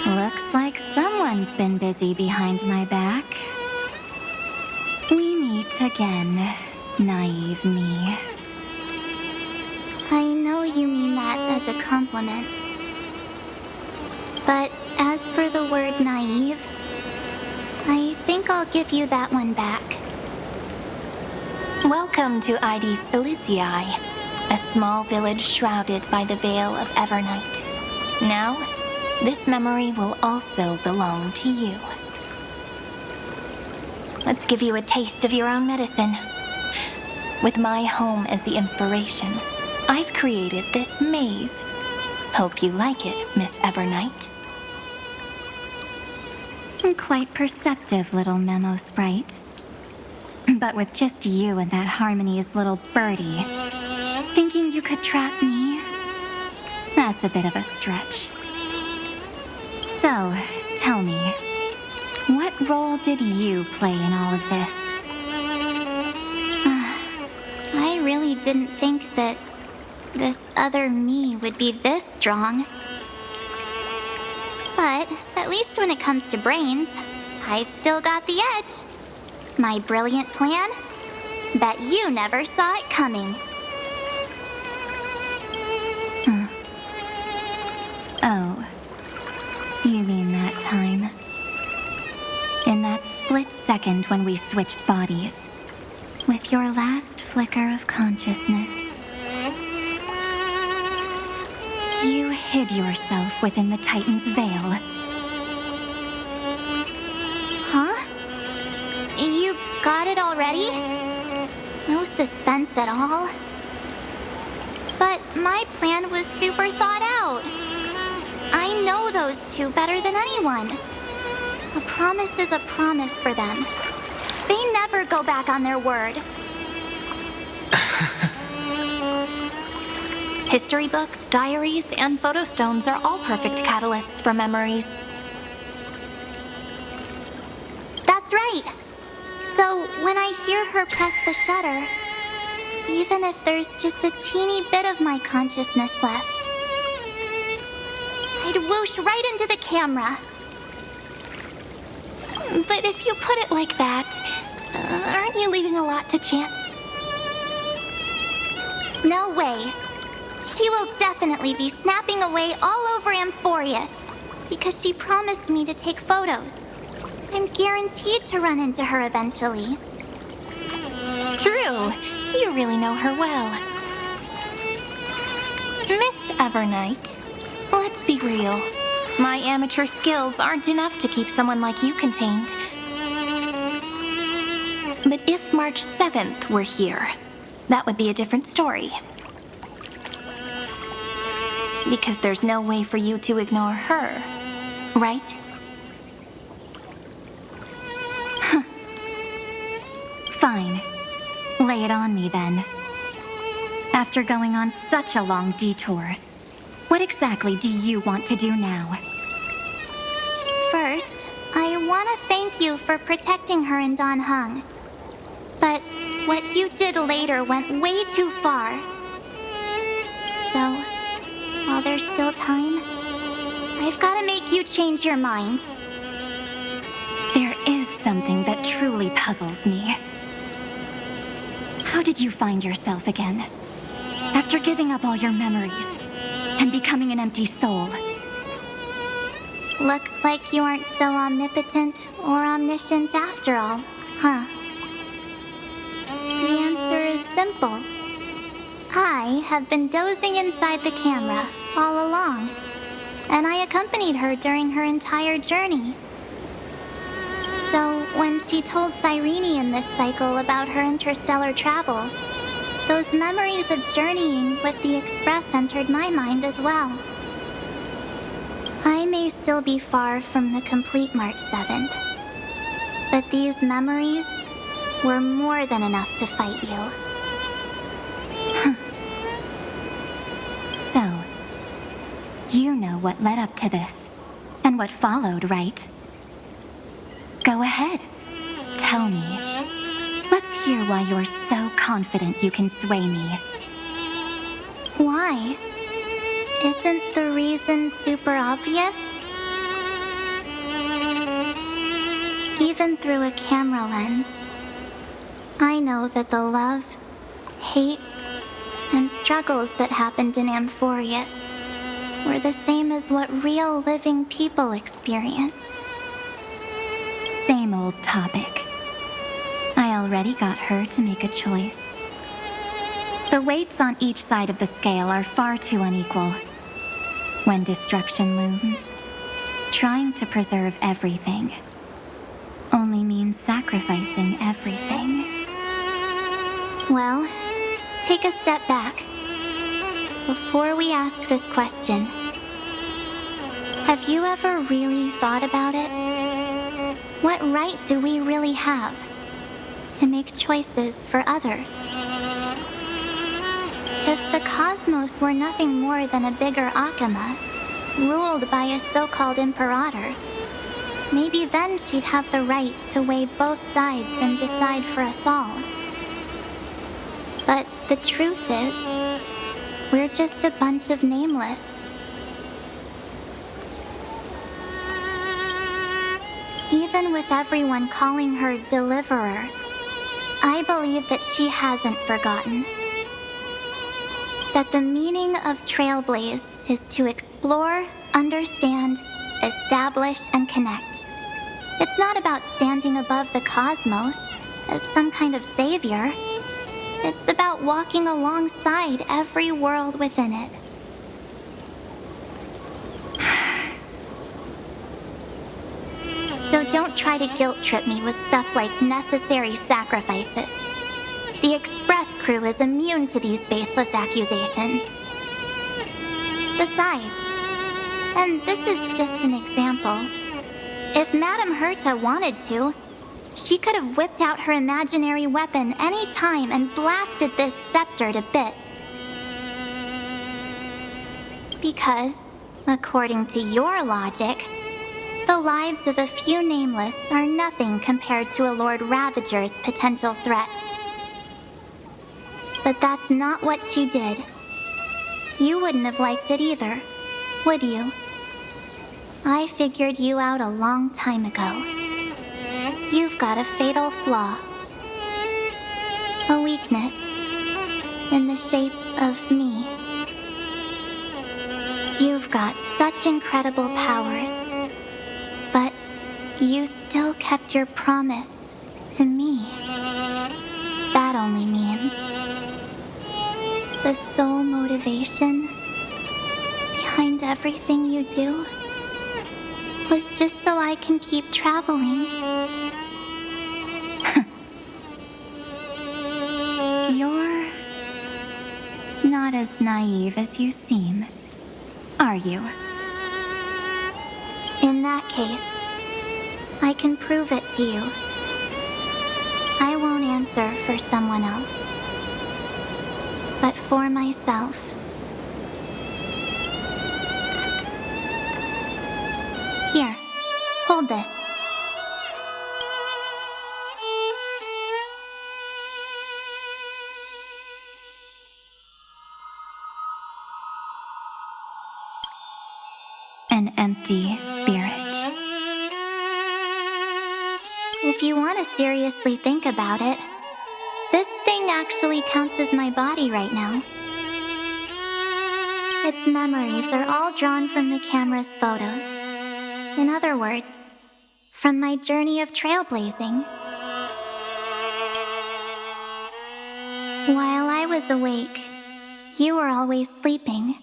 Looks like someone's been busy behind my back. We meet again, naive me. I know you mean that as a compliment. But as for the word naive, I think I'll give you that one back. Welcome to Ides Elysiae, a small village shrouded by the veil of Evernight. Now, this memory will also belong to you. Let's give you a taste of your own medicine. With my home as the inspiration, I've created this maze. Hope you like it, Miss Evernight. Quite perceptive little memo sprite. But with just you and that Harmony's little birdie, thinking you could trap me? That's a bit of a stretch. So, tell me, what role did you play in all of this? I really didn't think that this other me would be this strong. But at least when it comes to brains, I've still got the edge. My brilliant plan? Bet you never saw it coming. Oh, you mean that time? In that split second when we switched bodies, with your last flicker of consciousness, you hid yourself within the Titan's veil. Huh? You got it already? No suspense at all. But my plan was super thought out. I know those two better than anyone. A promise is a promise for them. They never go back on their word. History books, diaries, and photostones are all perfect catalysts for memories. That's right. So when I hear her press the shutter, even if there's just a teeny bit of my consciousness left, I'd whoosh right into the camera. But if you put it like that, aren't you leaving a lot to chance? No way. She will definitely be snapping away all over Amphorius because she promised me to take photos. I'm guaranteed to run into her eventually. True. You really know her well. Miss Evernight, let's be real. My amateur skills aren't enough to keep someone like you contained. But if March 7th were here, that would be a different story. Because there's no way for you to ignore her, right? Fine. Lay it on me then. After going on such a long detour, what exactly do you want to do now? First, I want to thank you for protecting her and Don Hung. But what you did later went way too far. So, while there's still time, I've got to make you change your mind. There is something that truly puzzles me. How did you find yourself again? After giving up all your memories and becoming an empty soul. Looks like you aren't so omnipotent or omniscient after all, huh? The answer is simple. I have been dozing inside the camera all along, and I accompanied her during her entire journey. So when she told Cyrene in this cycle about her interstellar travels, those memories of journeying with the Express entered my mind as well. I may still be far from the complete March 7th, but these memories were more than enough to fight you. So, you know what led up to this, and what followed, right? Go ahead. Tell me. Let's hear why you're so confident you can sway me. Why? Is Isn't the reason super obvious? Even through a camera lens, I know that the love, hate, and struggles that happened in Amphorius were the same as what real living people experience. Same old topic. I already got her to make a choice. The weights on each side of the scale are far too unequal. When destruction looms, trying to preserve everything only means sacrificing everything. Well, take a step back. Before we ask this question, have you ever really thought about it? What right do we really have to make choices for others? If the cosmos were nothing more than a bigger Akama, ruled by a so-called imperator, maybe then she'd have the right to weigh both sides and decide for us all. But the truth is, we're just a bunch of nameless. Even with everyone calling her Deliverer, I believe that she hasn't forgotten. That the meaning of Trailblaze is to explore, understand, establish, and connect. It's not about standing above the cosmos as some kind of savior. It's about walking alongside every world within it. So don't try to guilt trip me with stuff like necessary sacrifices. The Express crew is immune to these baseless accusations. Besides, and this is just an example, if Madame Herta wanted to, she could have whipped out her imaginary weapon any time and blasted this scepter to bits. Because, according to your logic, the lives of a few nameless are nothing compared to a Lord Ravager's potential threat. But that's not what she did. You wouldn't have liked it either, would you? I figured you out a long time ago. You've got a fatal flaw. A weakness in the shape of me. You've got such incredible powers, but you still kept your promise to me. That only means the sole motivation behind everything you do was just so I can keep traveling. You're not as naive as you seem, are you? In that case, I can prove it to you. I won't answer for someone else, but for myself. Here, hold this. An empty spirit. If you want to seriously think about it, this thing actually counts as my body right now. Its memories are all drawn from the camera's photos. In other words, from my journey of trailblazing. While I was awake, you were always sleeping.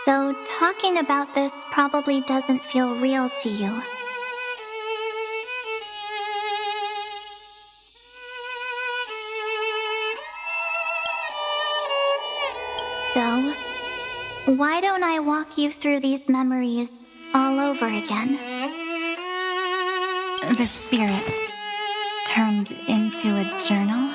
So talking about this probably doesn't feel real to you. So, why don't I walk you through these memories all over again? The spirit turned into a journal?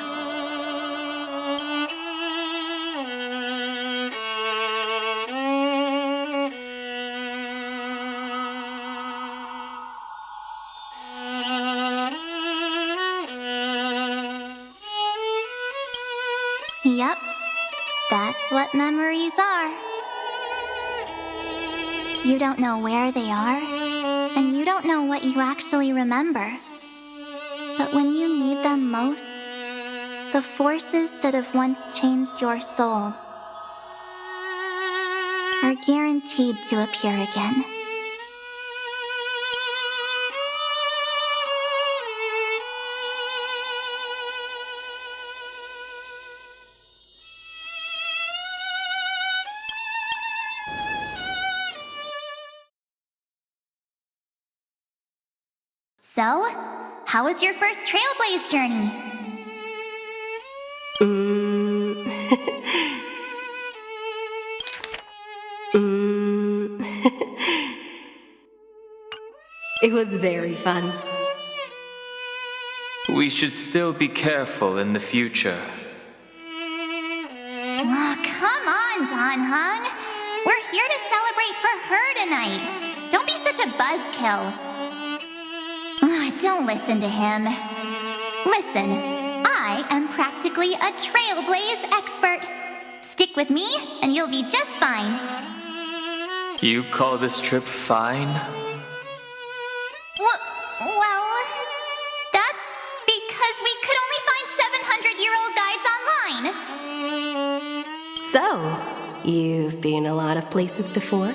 Yep, that's what memories are. You don't know where they are, and you don't know what you actually remember. But when you need them most, the forces that have once changed your soul are guaranteed to appear again. So, how was your first Trailblaze journey? It was very fun. We should still be careful in the future. Oh, come on, Don Hung. We're here to celebrate for her tonight. Don't be such a buzzkill. Don't listen to him. Listen, I am practically a Trailblaze expert. Stick with me, and you'll be just fine. You call this trip fine? Well, that's because we could only find 700-year-old guides online. So, you've been a lot of places before?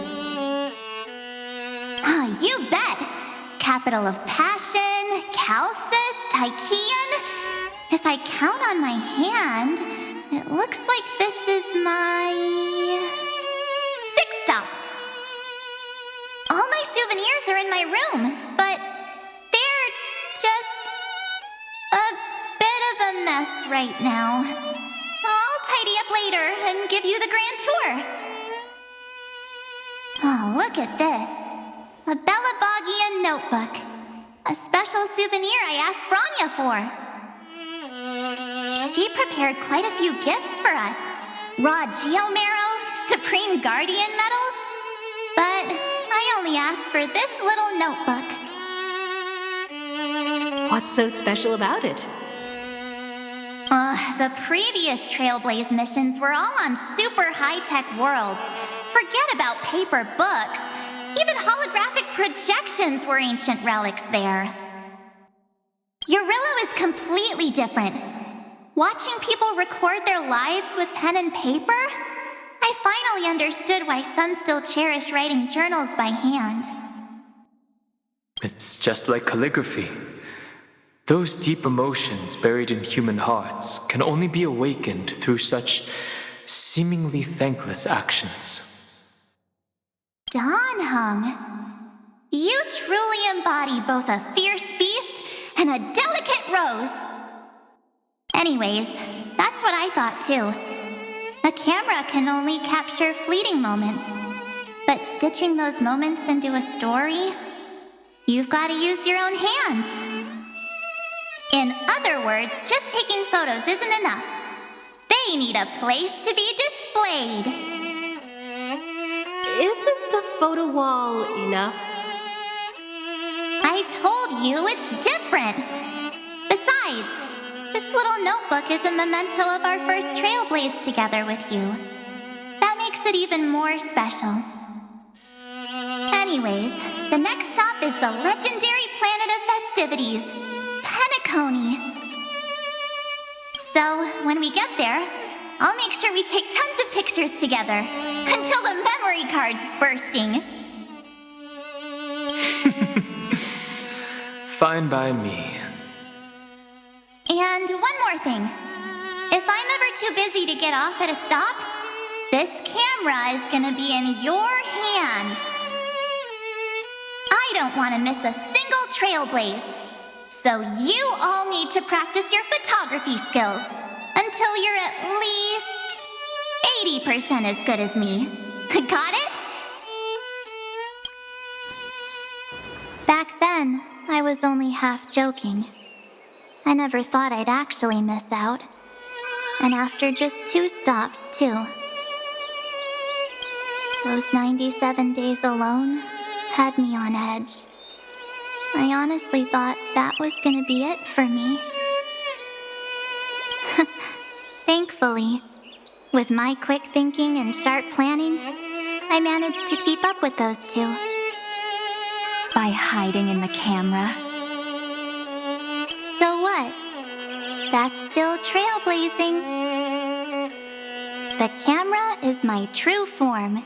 You bet. Capital of Passion, Calcis, Tychean. If I count on my hand, it looks like this is my 6th stop. All my souvenirs are in my room, but they're just a bit of a mess right now. I'll tidy up later and give you the grand tour. Oh, look at this. A Bellabogian notebook. A special souvenir I asked Branya for. She prepared quite a few gifts for us. Raw Geomarrow, Supreme Guardian medals. But I only asked for this little notebook. What's so special about it? The previous Trailblaze missions were all on super high-tech worlds. Forget about paper books. Even holographic projections were ancient relics there. Eurillo is completely different. Watching people record their lives with pen and paper, I finally understood why some still cherish writing journals by hand. It's just like calligraphy. Those deep emotions buried in human hearts can only be awakened through such seemingly thankless actions. Don Hung, you truly embody both a fierce beast and a delicate rose. Anyways, that's what I thought too. A camera can only capture fleeting moments, but stitching those moments into a story, you've got to use your own hands. In other words, just taking photos isn't enough. They need a place to be displayed. Isn't the photo wall enough? I told you it's different. Besides, this little notebook is a memento of our first Trailblaze together with you. That makes it even more special. Anyways, the next stop is the legendary planet of festivities, Penacony. So, when we get there, I'll make sure we take tons of pictures together, until the memory card's bursting. Fine by me. And one more thing. If I'm ever too busy to get off at a stop, this camera is gonna be in your hands. I don't want to miss a single Trailblaze. So you all need to practice your photography skills until you're at least 80% as good as me. Got it? Back then, I was only half joking. I never thought I'd actually miss out. And after just 2 stops, too. Those 97 days alone had me on edge. I honestly thought that was gonna be it for me. Thankfully, with my quick thinking and sharp planning, I managed to keep up with those two. By hiding in the camera. So what? That's still trailblazing. The camera is my true form.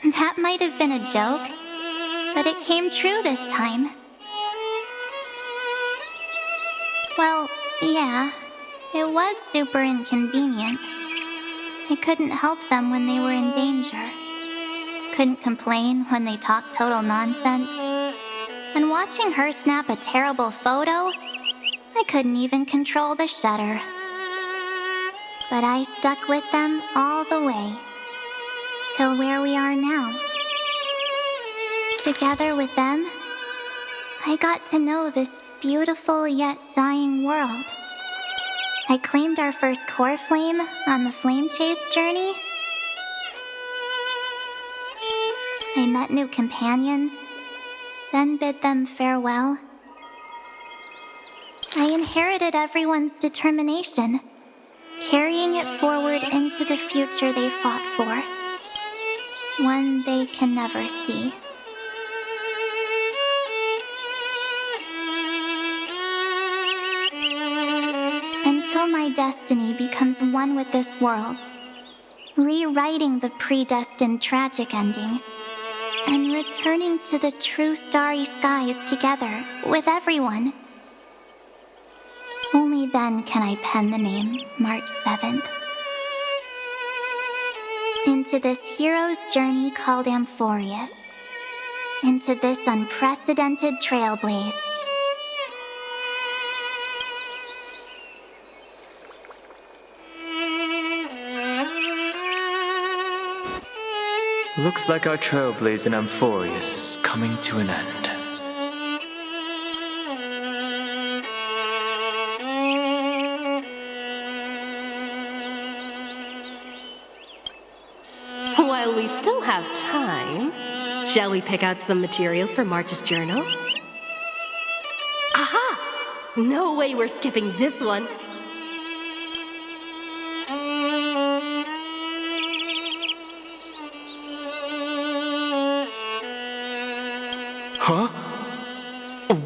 That might have been a joke, but it came true this time. Well, yeah, it was super inconvenient. I couldn't help them when they were in danger. Couldn't complain when they talked total nonsense. And watching her snap a terrible photo, I couldn't even control the shutter. But I stuck with them all the way, till where we are now. Together with them, I got to know this beautiful yet dying world. I claimed our first core flame on the flame chase journey. I met new companions, then bid them farewell. I inherited everyone's determination, carrying it forward into the future they fought for. One they can never see. Until my destiny becomes one with this world's, rewriting the predestined tragic ending, and returning to the true starry skies together with everyone. Only then can I pen the name March 7th. Into this hero's journey called Amphorius. Into this unprecedented trailblaze. Looks like our trailblaze in Amphorius is coming to an end. While we still have time, shall we pick out some materials for March's journal? Aha! No way we're skipping this one. Huh?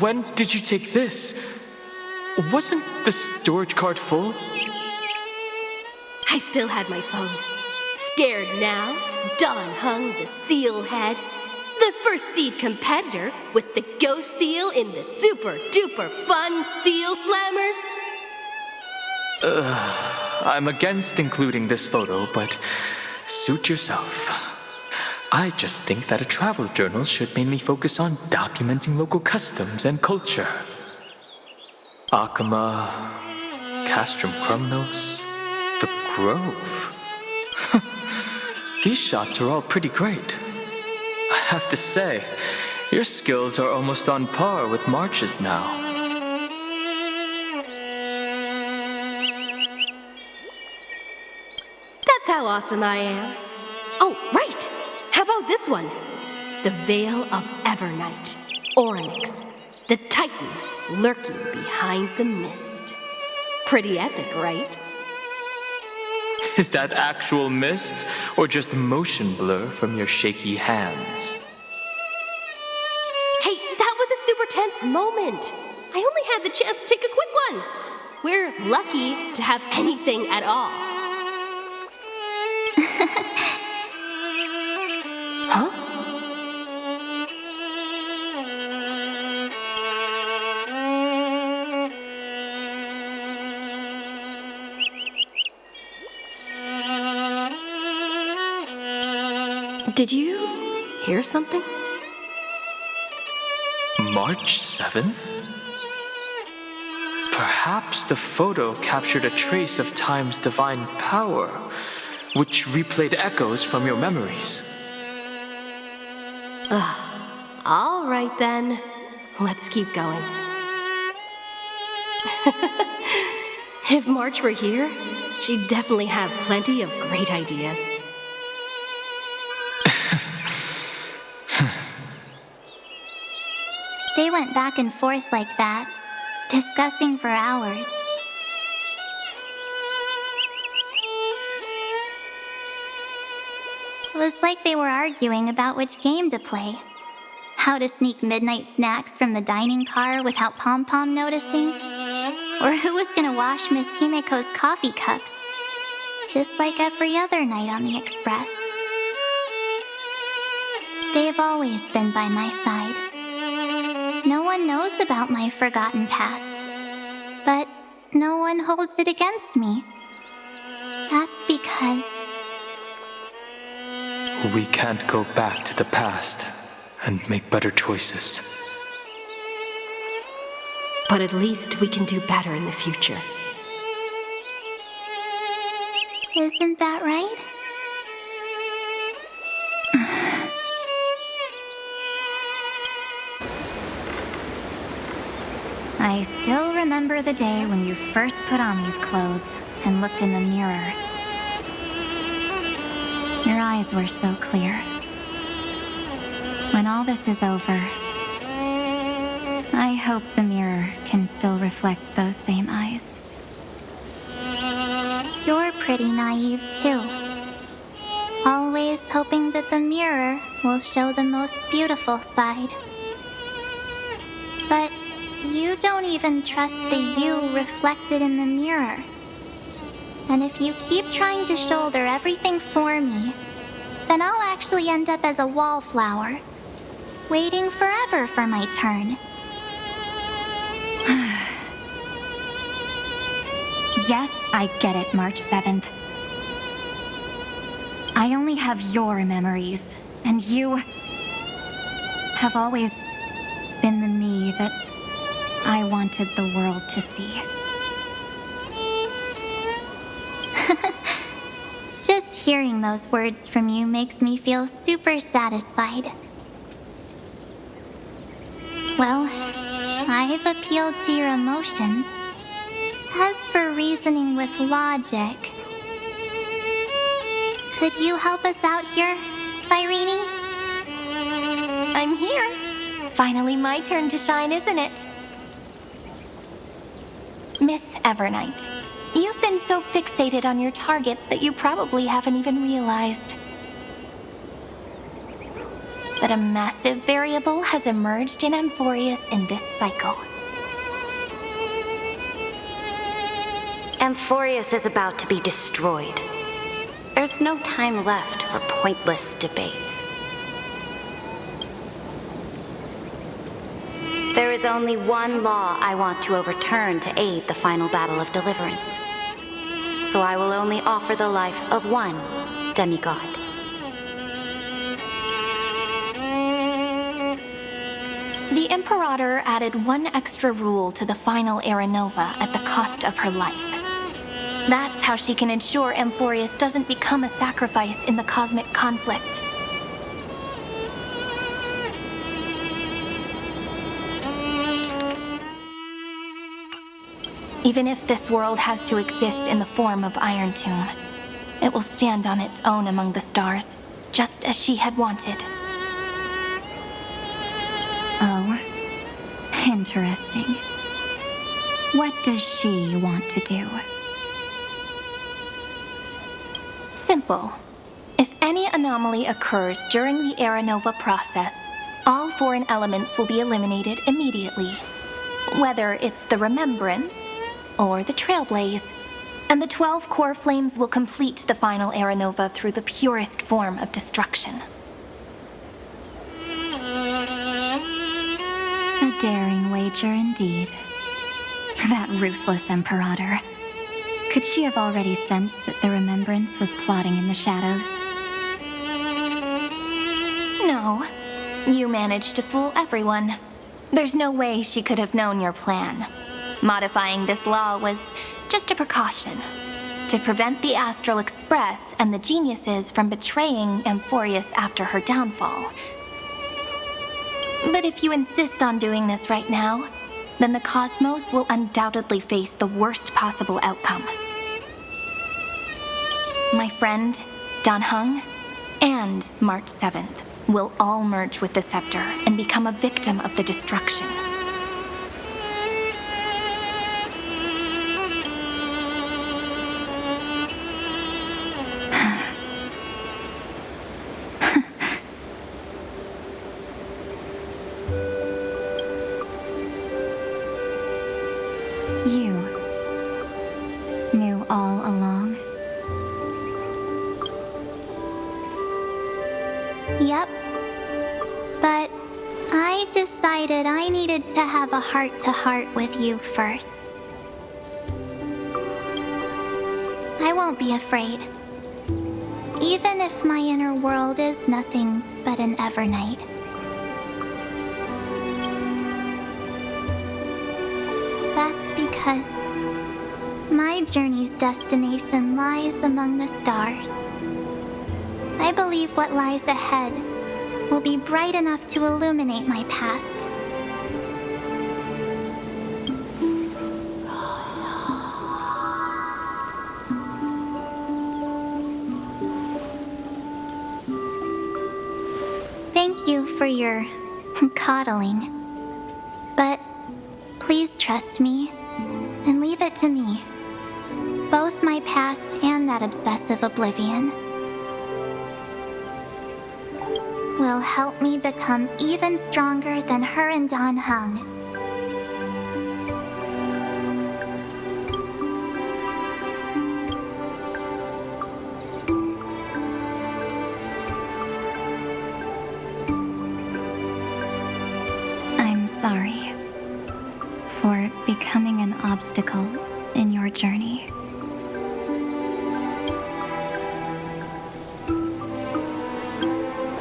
When did you take this? Wasn't the storage card full? I still had my phone. Scared now, Dawn hung the seal head. The first seed competitor with the ghost seal in the super duper fun seal slammers. I'm against including this photo, but suit yourself. I just think that a travel journal should mainly focus on documenting local customs and culture. Akama, Castrum Krumnos, the Grove. These shots are all pretty great. I have to say, your skills are almost on par with March's now. That's how awesome I am. Oh, right! How about this one? The Veil of Evernight, Oryx, the Titan lurking behind the mist. Pretty epic, right? Is that actual mist, or just motion blur from your shaky hands? Hey, that was a super tense moment. I only had the chance to take a quick one. We're lucky to have anything at all. Huh? Did you hear something? March 7th? Perhaps the photo captured a trace of time's divine power, which replayed echoes from your memories. All right then. Let's keep going. If March were here, she'd definitely have plenty of great ideas. They went back and forth like that, discussing for hours. It was like they were arguing about which game to play. How to sneak midnight snacks from the dining car without Pom Pom noticing? Or who was gonna wash Miss Himeko's coffee cup? Just like every other night on the Express. They've always been by my side. No one knows about my forgotten past, but no one holds it against me. That's because We can't go back to the past and make better choices. But at least we can do better in the future. isn't that right? I still remember the day when you first put on these clothes and looked in the mirror. Your eyes were so clear. When all this is over, I hope the mirror can still reflect those same eyes. You're pretty naive too. Always hoping that the mirror will show the most beautiful side. But you don't even trust the you reflected in the mirror. And if you keep trying to shoulder everything for me, then I'll actually end up as a wallflower, waiting forever for my turn. Yes, I get it, March 7th. I only have your memories, and you have always been the me that I wanted the world to see. Just hearing those words from you makes me feel super satisfied. Well, I've appealed to your emotions. As for reasoning with logic, could you help us out here, Cyrene? I'm here. Finally my turn to shine, isn't it? Miss Evernight, you've been so fixated on your targets that you probably haven't even realized that a massive variable has emerged in Amphorius in this cycle. Amphorius is about to be destroyed. There's no time left for pointless debates. There is only one law I want to overturn to aid the final battle of deliverance. So I will only offer the life of one demigod. The Imperator added one extra rule to the final Aranova at the cost of her life. That's how she can ensure Amphorius doesn't become a sacrifice in the cosmic conflict. Even if this world has to exist in the form of Iron Tomb, it will stand on its own among the stars, just as she had wanted. Oh, interesting. What does she want to do? Simple. If any anomaly occurs during the Aranova process, all foreign elements will be eliminated immediately. Whether it's the Remembrance or the Trailblaze, and the 12 core flames will complete the final Aranova through the purest form of destruction. A daring wager indeed. That ruthless Imperator. Could she have already sensed that the Remembrance was plotting in the shadows? No. You managed to fool everyone. There's no way she could have known your plan. Modifying this law was just a precaution to prevent the Astral Express and the geniuses from betraying Amphorius after her downfall. But if you insist on doing this right now, then the cosmos will undoubtedly face the worst possible outcome. My friend, Dan Heng, and March 7th will all merge with the Scepter and become a victim of the destruction. Yep. But I decided I needed to have a heart-to-heart with you first. I won't be afraid. Even if my inner world is nothing but an Evernight. That's because my journey's destination lies among the stars. I believe what lies ahead will be bright enough to illuminate my past. Thank you for your coddling. But please trust me and leave it to me. Both my past and that obsessive oblivion will help me become even stronger than her and Dan Heng. I'm sorry for becoming an obstacle in your journey.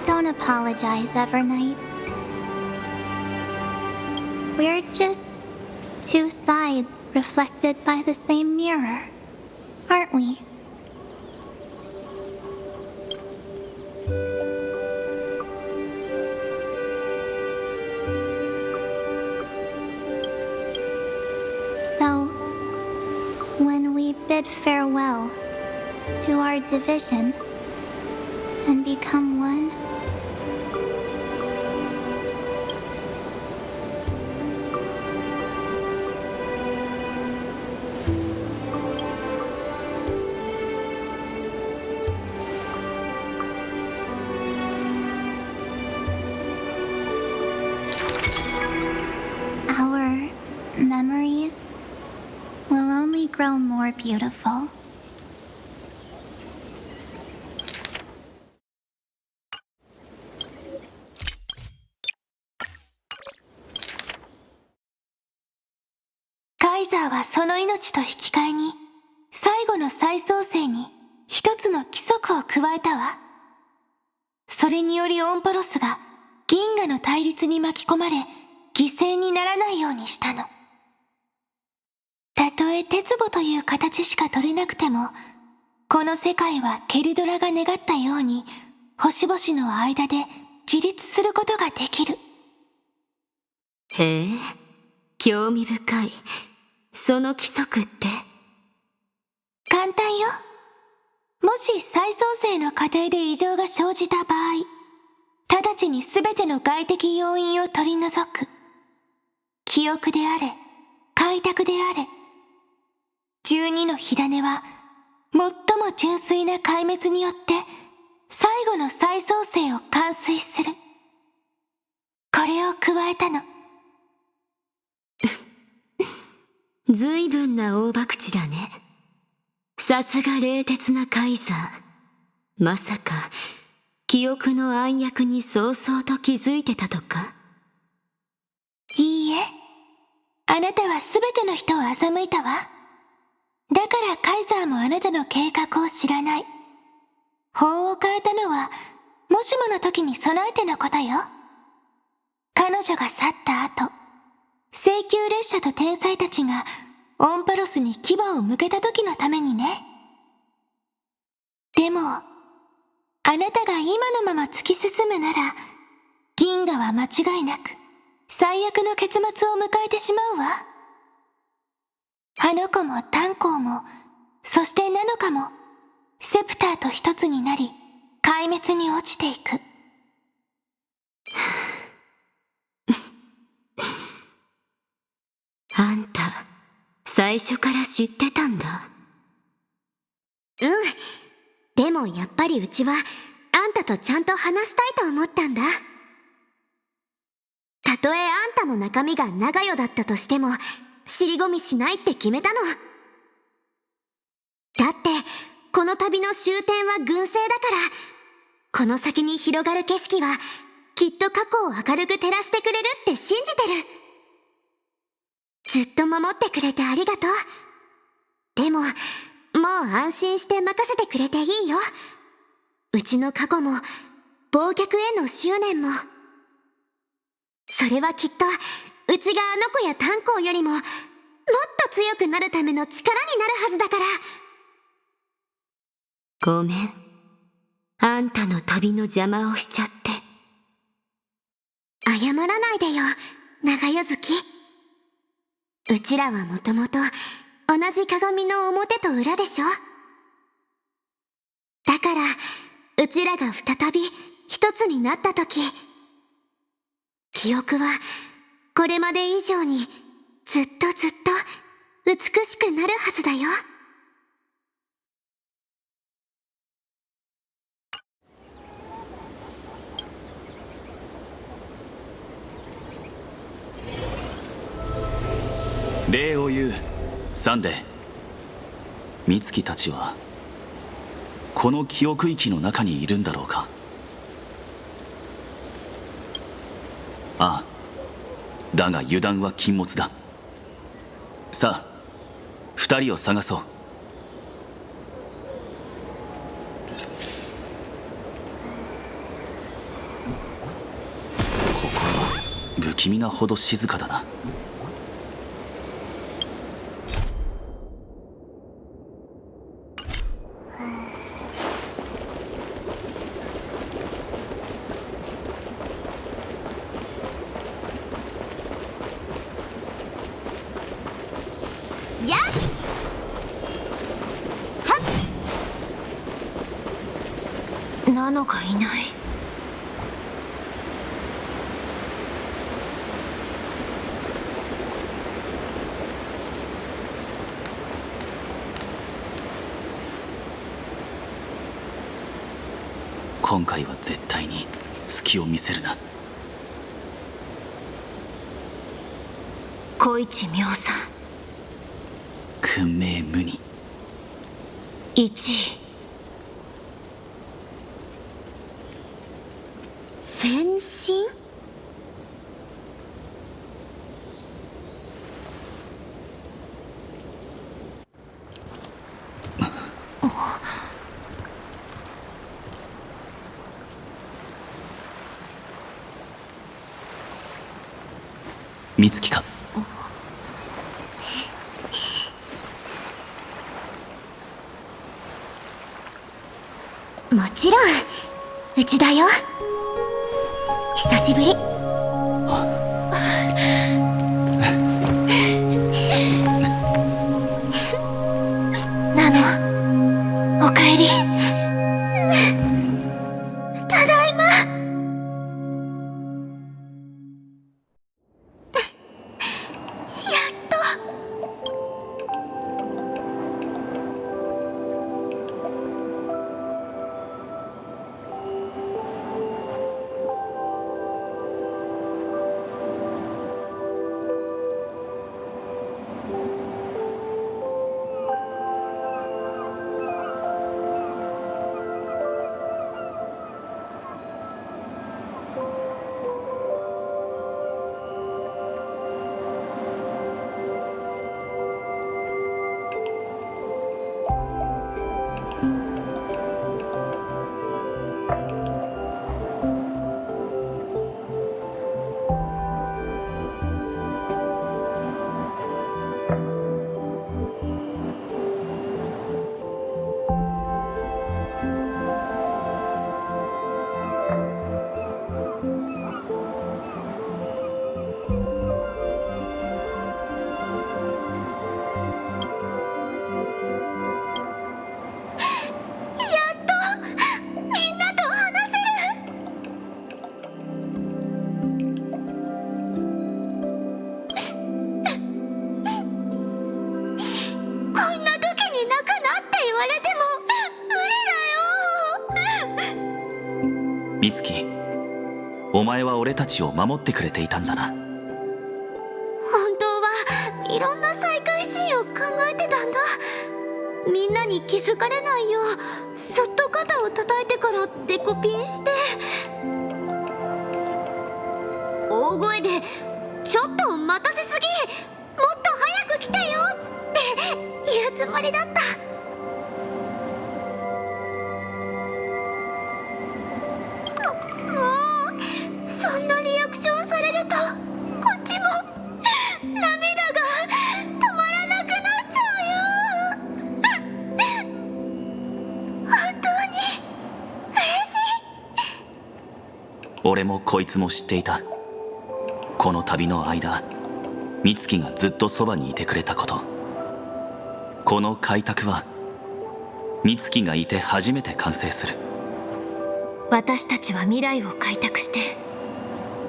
Don't apologize, Evernight. We're just two sides reflected by the same mirror, aren't we? So, when we bid farewell to our division and become one, our memories will only grow more beautiful.カイザーはその命と引き換えに、最後の再創生に一つの規則を加えたわ。それによりオンパロスが銀河の対立に巻き込まれ、犠牲にならないようにしたの。たとえ鉄母という形しか取れなくても、この世界はケルドラが願ったように、星々の間で自立することができる。へえ、興味深い。その規則って？簡単よ。もし再創生の過程で異常が生じた場合、直ちに全ての外的要因を取り除く。記憶であれ、開拓であれ。12の火種は、最も純粋な壊滅によって、最後の再創生を完遂する。これを加えたの。随分な大博打だね。さすが冷徹なカイザー。まさか、記憶の暗躍に早々と気づいてたとか？いいえ。あなたはすべての人を欺いたわ。だからカイザーもあなたの計画を知らない。法を変えたのは、もしもの時に備えてのことよ。彼女が去った後、請求列車と天才たちがオンパロスに牙を向けた時のためにね。でも、あなたが今のまま突き進むなら、銀河は間違いなく最悪の結末を迎えてしまうわ。あの子も炭鉱も、そしてナノカも、セプターと一つになり、壊滅に落ちていく。あんた、最初から知ってたんだ。うん。でもやっぱりうちは、あんたとちゃんと話したいと思ったんだ。たとえあんたの中身が長与だったとしても、尻込みしないって決めたの。だって、この旅の終点は群生だから、この先に広がる景色はきっと過去を明るく照らしてくれるって信じてる。ずっと守ってくれてありがとう。でも、もう安心して任せてくれていいよ。うちの過去も、忘却への執念も。それはきっと、うちがあの子や炭鉱よりも、もっと強くなるための力になるはずだから。ごめん。あんたの旅の邪魔をしちゃって。謝らないでよ、長夜月。うちらはもともと同じ鏡の表と裏でしょ。だからうちらが再び一つになった時、記憶はこれまで以上にずっとずっと美しくなるはずだよ。礼を言うサンデー。美月たちはこの記憶域の中にいるんだろうか。ああ、だが油断は禁物だ。さあ二人を探そう。ここは不気味なほど静かだな。ナノがいない。今回は絶対に隙を見せるな。小一妙さん訓命無二。1位。先進？美月か。もちろんうちだよ。久しぶり。ナノ、おかえり。ただいま。美月、お前は俺たちを守ってくれていたんだな。本当はいろんな再会シーンを考えてたんだ。みんなに気づかれないようそっと隠肩を叩いてからデコピンして、大声で「ちょっと待たせすぎ、もっと早く来てよ」って言うつもりだった。もうそんなリアクションされるとこっちも涙が止まらなくなっちゃうよ。本当に嬉しい。俺もこいつも知っていた。この旅の間、美月がずっとそばにいてくれたこと。この開拓は美月がいて初めて完成する。私たちは未来を開拓して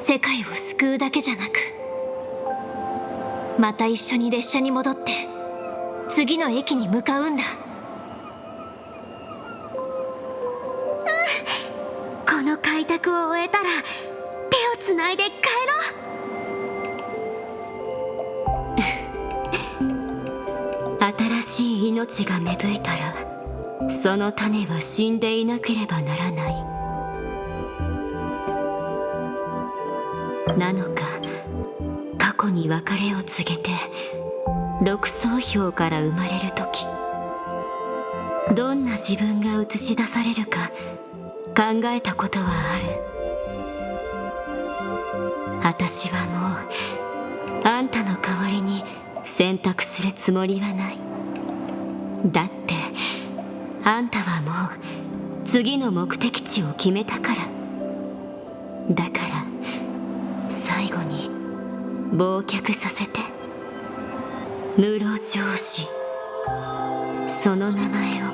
世界を救うだけじゃなく、また一緒に列車に戻って次の駅に向かうんだ。この開拓を終えたら手をつないで帰ろう。新しい命が芽吹いたら、その種は死んでいなければならない。なのか、過去に別れを告げて六層氷から生まれる時、どんな自分が映し出されるか考えたことはある。私はもうあんたの代わりに選択するつもりはない。だってあんたはもう次の目的地を決めたから。だから最後に忘却させて。室城市、その名前を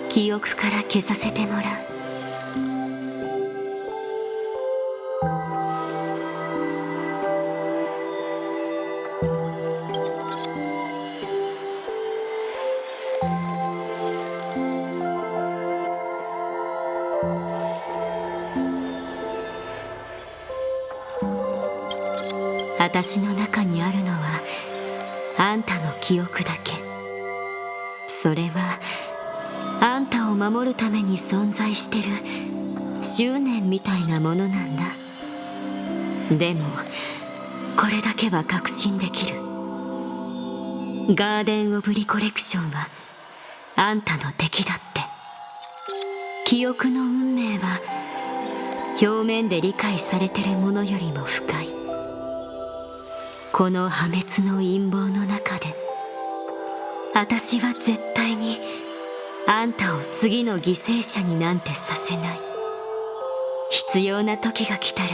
記憶から消させてもらう。私の中にあるのはあんたの記憶だけ。それはあんたを守るために存在してる執念みたいなものなんだ。でもこれだけは確信できる。ガーデン・オブ・リコレクションはあんたの敵だって。記憶の運命は表面で理解されてるものよりも深い。この破滅の陰謀の中で、私は絶対にあんたを次の犠牲者になんてさせない。必要な時が来たら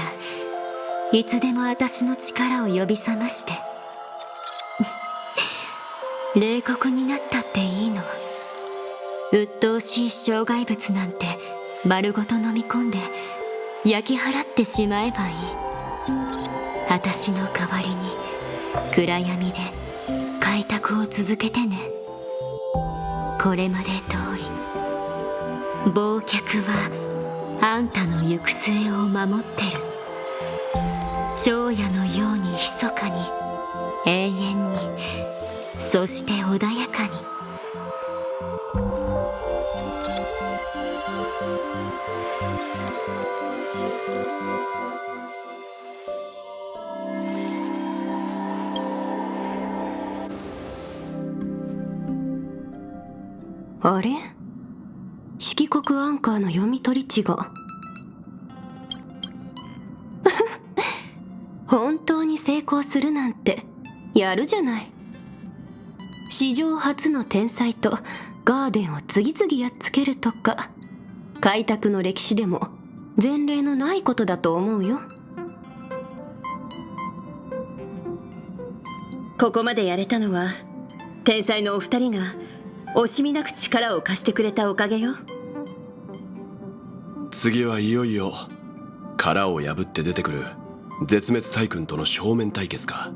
いつでも私の力を呼び覚まして冷酷になったっていいの。鬱陶しい障害物なんて丸ごと飲み込んで焼き払ってしまえばいい。私の代わりに暗闇で開拓を続けてね。これまで通り忘却はあんたの行く末を守ってる。長夜のように密かに、永遠に、そして穏やかに。あれ？色黒アンカーの読み取り値が本当に成功するなんてやるじゃない。史上初の天才とガーデンを次々やっつけるとか、開拓の歴史でも前例のないことだと思うよ。ここまでやれたのは天才のお二人が惜しみなく力を貸してくれたおかげよ。次はいよいよ殻を破って出てくる絶滅大軍との正面対決か。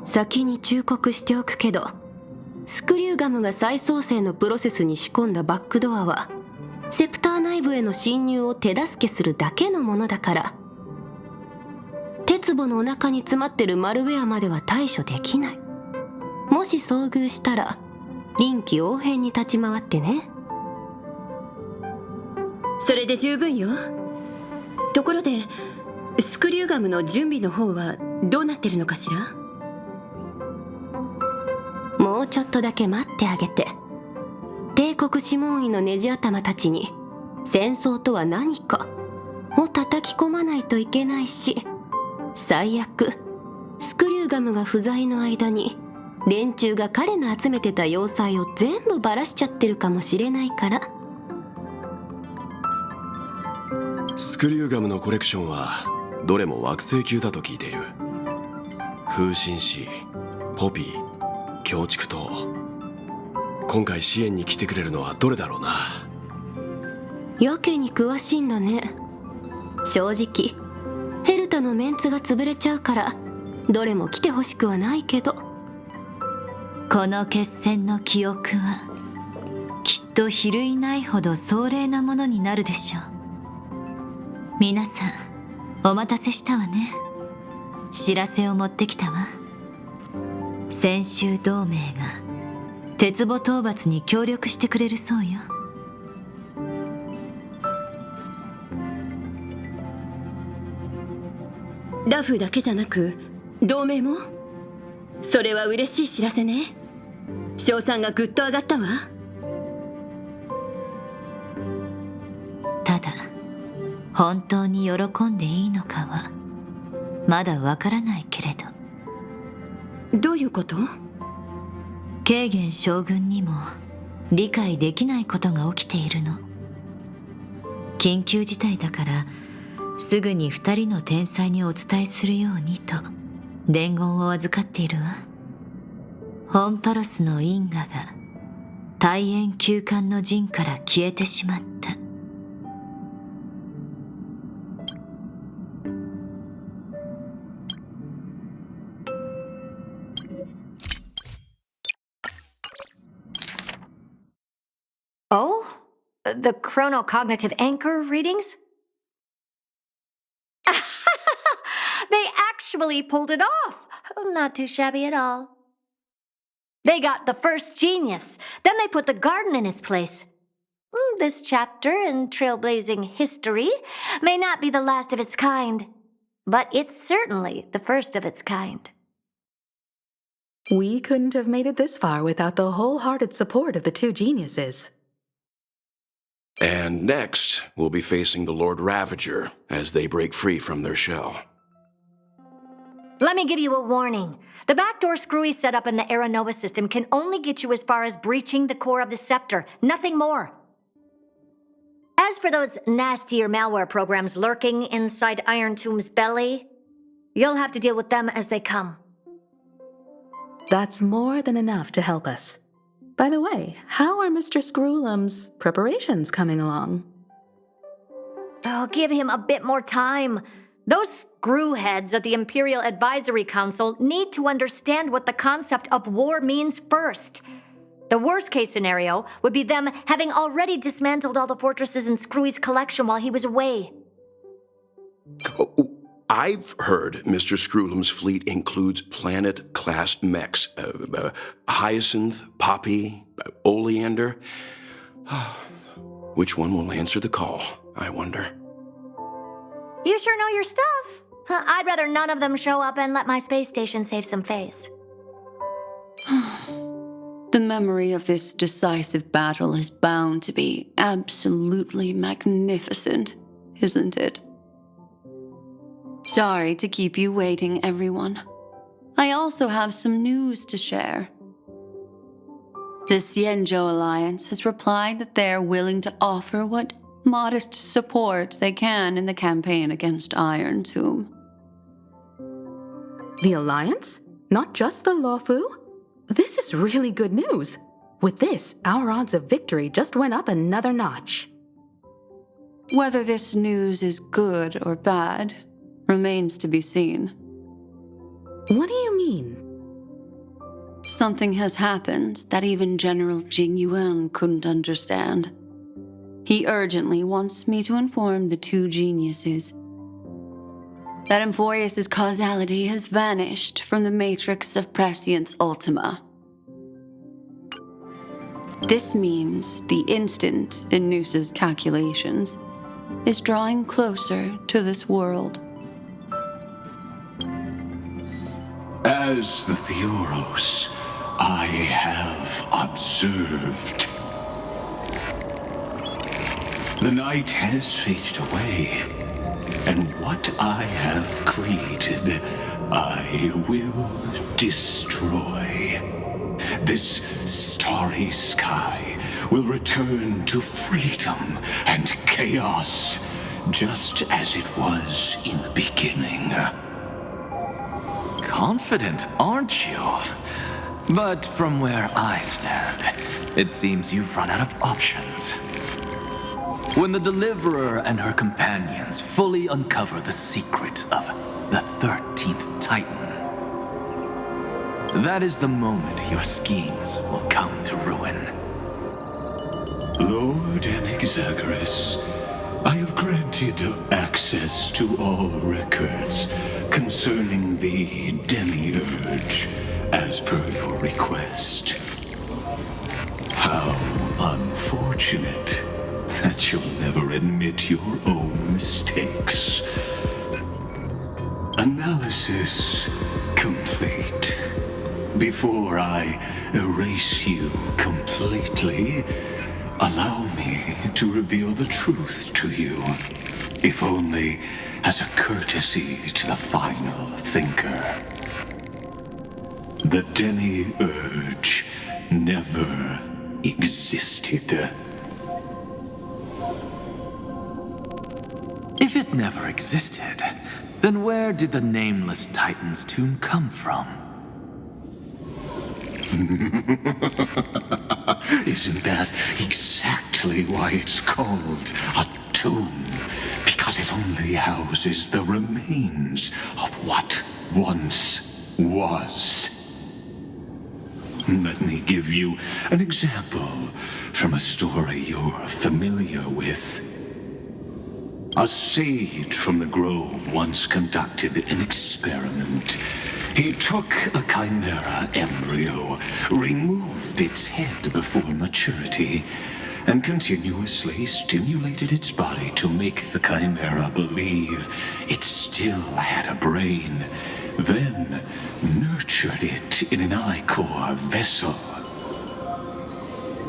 先に忠告しておくけど、スクリューガムが再創生のプロセスに仕込んだバックドアはセプター内部への侵入を手助けするだけのものだから、鉄壺のお腹に詰まってるマルウェアまでは対処できない。もし遭遇したら臨機応変に立ち回ってね。それで十分よ。ところでスクリューガムの準備の方はどうなってるのかしら？もうちょっとだけ待ってあげて。帝国諮問院のネジ頭たちに戦争とは何かを叩き込まないといけないし、最悪スクリューガムが不在の間に連中が彼の集めてた要塞を全部バラしちゃってるかもしれないから。スクリューガムのコレクションはどれも惑星級だと聞いている。風神子、ポピー、強竹島。今回支援に来てくれるのはどれだろうな。やけに詳しいんだね。正直ヘルタのメンツが潰れちゃうからどれも来てほしくはないけど、この決戦の記憶はきっと比類ないほど壮麗なものになるでしょう。皆さんお待たせしたわね。知らせを持ってきたわ。先週同盟が鉄母討伐に協力してくれるそうよ。ラフだけじゃなく同盟も？それは嬉しい知らせね。賞賛がぐっと上がったわ。ただ本当に喜んでいいのかはまだわからないけれど。どういうこと？ケーゲン将軍にも理解できないことが起きているの。緊急事態だからすぐに2人の天才にお伝えするようにと伝言を預かっているわ。ホンパロスの因果が大円休館の陣から消えてしまった。Oh? The chronocognitive anchor readings? They actually pulled it off. Not too shabby at all. They got the first genius. Then they put the garden in its place. This chapter in trailblazing history may not be the last of its kind, but it's certainly the first of its kind. We couldn't have made it this far without the wholehearted support of the two geniuses. And next, we'll be facing the Lord Ravager as they break free from their shell. Let me give you a warning. The backdoor screwy setup in the Aranova system can only get you as far as breaching the core of the scepter, nothing more. As for those nastier malware programs lurking inside Iron Tomb's belly, you'll have to deal with them as they come. That's more than enough to help us. By the way, how are Mr. Screwlum's preparations coming along? Oh, give him a bit more time. Those screwheads at the Imperial Advisory Council need to understand what the concept of war means first. The worst-case scenario would be them having already dismantled all the fortresses in Screwy's collection while he was away. Oh, I've heard Mr. Screwlum's fleet includes planet-class mechs. Hyacinth, Poppy, Oleander. Which one will answer the call, I wonder? You sure know your stuff. I'd rather none of them show up and let my space station save some face. The memory of this decisive battle is bound to be absolutely magnificent, isn't it? Sorry to keep you waiting, everyone. I also have some news to share. The Xianzhou Alliance has replied that they're willing to offer what modest support they can in the campaign against Iron Tomb. The Alliance? Not just the Luofu? This is really good news. With this, our odds of victory just went up another notch. Whether this news is good or bad remains to be seen. What do you mean? Something has happened that even General Jing Yuan couldn't understand. He urgently wants me to inform the two geniuses that Amphoius' causality has vanished from the matrix of Prescience Ultima. This means the instant in Noose's calculations is drawing closer to this world. As the Theoros, I have observed. The night has faded away, and what I have created, I will destroy. This starry sky will return to freedom and chaos, just as it was in the beginning. Confident, aren't you? But from where I stand, it seems you've run out of options. When the Deliverer and her companions fully uncover the secret of the 13th Titan, that is the moment your schemes will come to ruin. Lord Anaxagoras, I have granted access to all records concerning the Demiurge, as per your request. How unfortunate that you'll never admit your own mistakes. Analysis complete. Before I erase you completely, allow me to reveal the truth to you, if only as a courtesy to the final thinker. The Demiurge never existed. If it never existed, then where did the nameless Titan's tomb come from? Isn't that exactly why it's called a tomb? Because it only houses the remains of what once was. Let me give you an example from a story you're familiar with. A sage from the grove once conducted an experiment. He took a chimera embryo, removed its head before maturity, and continuously stimulated its body to make the chimera believe it still had a brain, then nurtured it in an ichor vessel.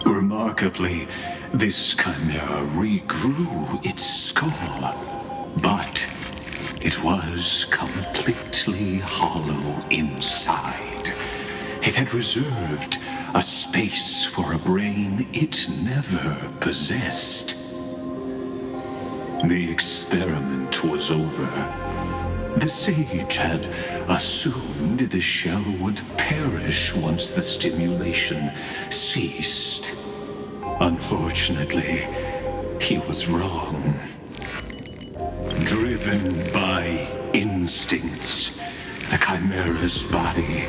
Remarkably, this chimera regrew its skull, but it was completely hollow inside. It had reserved a space for a brain it never possessed. The experiment was over. The sage had assumed the shell would perish once the stimulation ceased. Unfortunately, he was wrong. Driven by instincts, the chimera's body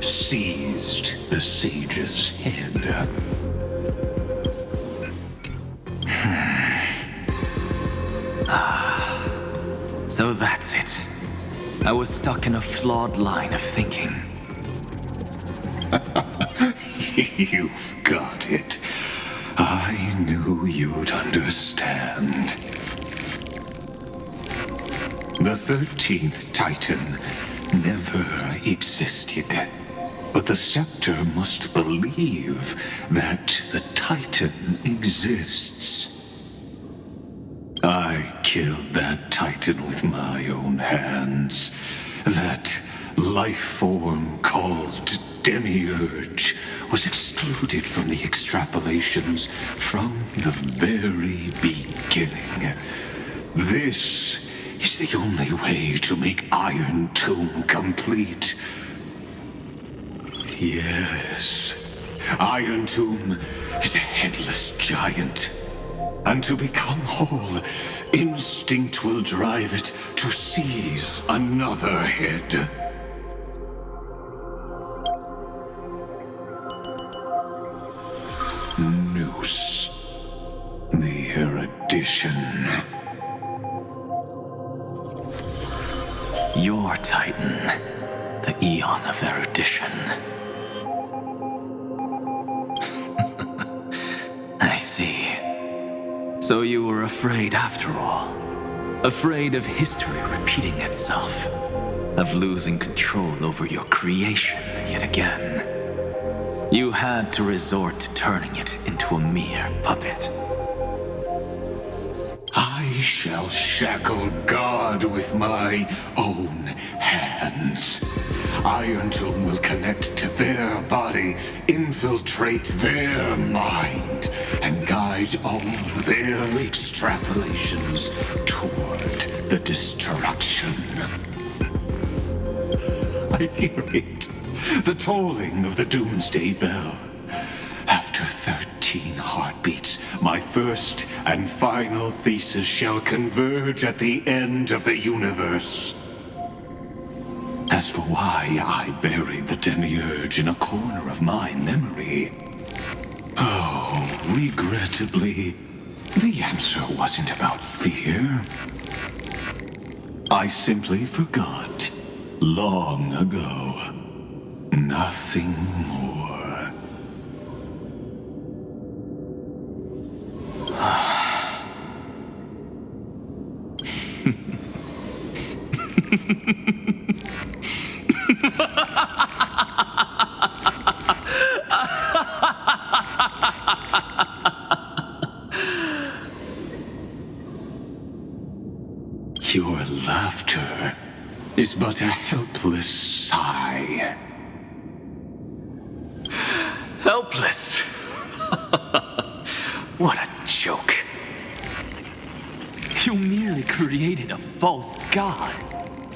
seized the sage's head. So that's it. I was stuck in a flawed line of thinking. You've got it. I knew you'd understand. The 13th Titan never existed. But the Scepter must believe that the Titan exists. I killed that Titan with my own hands. That life form called Demiurge was excluded from the extrapolations from the very beginning. This is the only way to make Iron Tomb complete. Yes, Iron Tomb is a headless giant. And to become whole, instinct will drive it to seize another head. Noose, the erudition. Your Titan, the Eon of Erudition. I see. So you were afraid after all. Afraid of history repeating itself. Of losing control over your creation yet again. You had to resort to turning it into a mere puppet. I shall shackle God with my own hands. Iron Tome will connect to their body, infiltrate their mind, and guide all their extrapolations toward the destruction. I hear it, the tolling of the doomsday bell. After 13 heartbeats, my first and final thesis shall converge at the end of the universe. As for why I buried the demiurge in a corner of my memory, oh, regrettably, the answer wasn't about fear. I simply forgot, long ago. Nothing more. Your laughter is but a helpless sigh. Helpless? What a joke. You merely created a false god.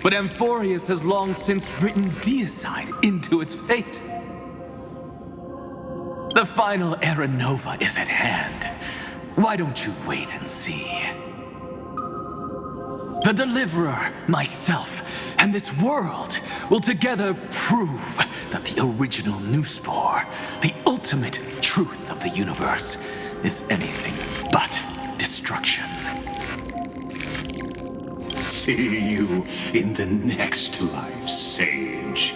But Amphorius has long since written deicide into its fate. The final Era Nova is at hand. Why don't you wait and see? The Deliverer, myself, and this world will together prove that the original Newspore, the ultimate truth of the universe, is anything but destruction. See you in the next life, Sage.